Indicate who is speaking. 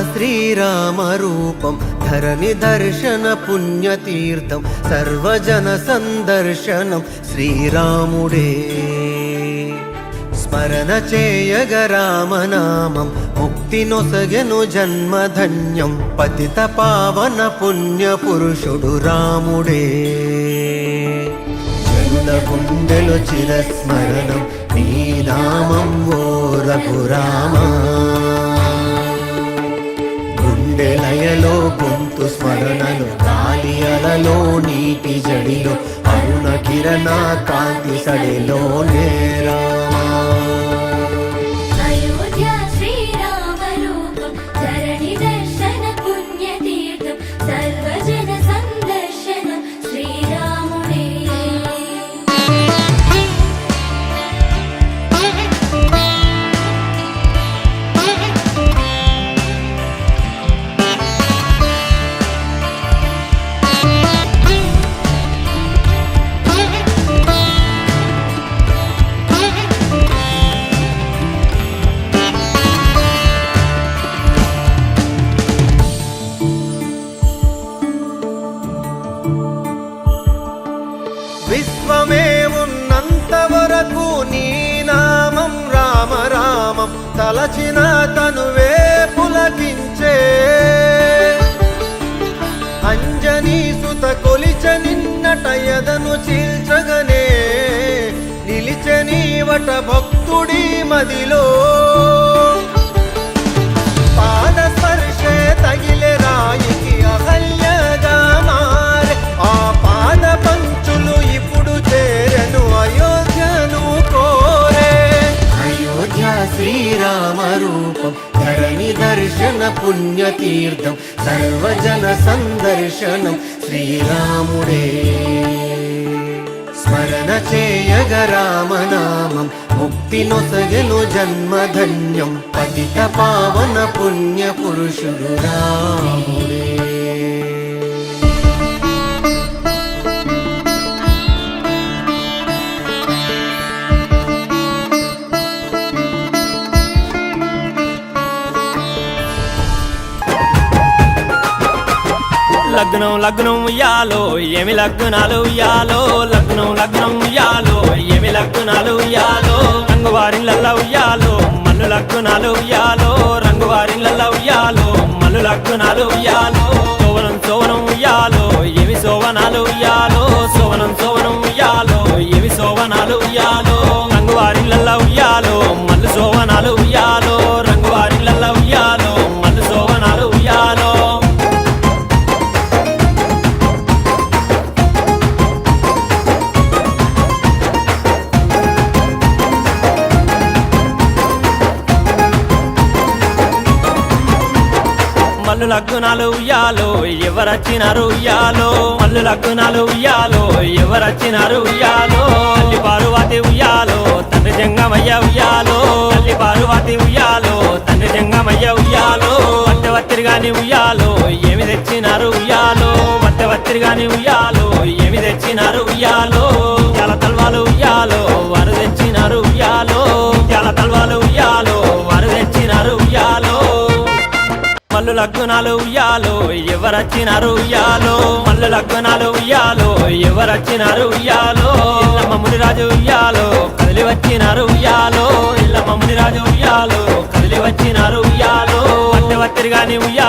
Speaker 1: శ్రీరామరూపం ధరణి దర్శన పుణ్యతీర్థం సర్వజన సందర్శనం శ్రీరాముడే స్మరణ చేయగ రామనామం ముక్తి నొసగెను జన్మధన్యం పతిత పావన పుణ్య పురుషుడు రాముడే జనుల గుండెలో చిరస్మరణం నీ నామం ఓ రఘురామా గుండెలయలో గొంతు స్మరణలు గాలి అలలో నీటి జడిలో అరుణ కిరణ కాంతి సడిలో నేరా విశ్వమే ఉన్నంత వరకు నీ నామం రామ రామం తలచిన తనువే పులకించే అంజనీ సుత కొలిచ నిన్నట ఎదను చీల్చగనే నిలిచనీవట భక్తుడి మదిలో పాద స్పర్శే తగిలే రాయికి అహల్యగా మారే ఆ పాద పంచులు ఇప్పుడు చేరను అయోధ్యను కోరే అయోధ్య శ్రీరామ రూపం ధరణి దర్శన పుణ్యతీర్థం సర్వజన సందర్శనం శ్రీరాముడే స్మరణ చేయగ రామనామం ముక్తి నొసగెను జన్మధన్యం పతిత పావన పుణ్య పురుషుడు రాముడే
Speaker 2: లగ్నం లగ్నం ఉయ్యాలో ఏమి లగ్నాలు ఉయ్యాలో లగ్నం లగ్నం ఉయ్యాలో ఏమి లగ్నాలు ఉయ్యాలో రంగువారిళ్ళ ఉయ్యాలో మల్లు లగ్నాలు ఉయ్యాలో రంగువారిళ్ళ ఉయ్యాలో మల్లు లగ్నాలు ఉయ్యాలో సోవనం సోవనం ఉయ్యాలో ఏమి సోవనాలు ఉయ్యాలో సోవనం సోవనం ఉయ్యాలో ఏమి సోవనాలు ఉయ్యాలో రంగువారిళ్ళ ఉయ్యాలో మల్లు సోవనాలు ఉయ్యాలో రంగువారిళ్ళ ఉయ్యాలో మల్లు సోవనాలు ఉయ్యాలో మల్లు లగ్నాలు ఉయ్యాలో ఎవరచ్చినారు ఉయ్యాలో మల్లు లగ్నాలు ఉయ్యాలో ఎవరచ్చినారు ఉయ్యాలో తల్లి పార్వతి ఉయ్యాలో తండ్రి జంగమయ్య ఉయ్యాలో తల్లి పార్వతి ఉయ్యాలో తండ్రి జంగమయ్య ఉయ్యాలో వత్తవత్తిరిగాని ఉయ్యాలో ఏమి తెచ్చినారు ఉయ్యాలో వత్తవత్తిరిగాని ఉయ్యాలో ఏమి తెచ్చినారు ఉయ్యాలో చాలా తల్వాలు ఉయ్యాలో వారు తెచ్చినారు ఉయ్యాలో చాలా తల్వాలు ఉయ్యాలో వారు తెచ్చినారు ఉయ్యాలో మల్లు లగ్నాలు ఉయ్యాలో ఎవరచ్చినారు ఉయ్యాలో మల్లు లగ్నాలు ఉయ్యాలో ఎవరచ్చినారు ఉయ్యాలో ఇల్లమ్మ మునిరాజు ఉయ్యాలో కదిలి వచ్చినారు ఉయ్యాలో ఇల్లమ్మ మునిరాజు ఉయ్యాలో కదిలి వచ్చినారు ఉయ్యాలో వత్తవత్తిరిగాని ఉయ్యాలో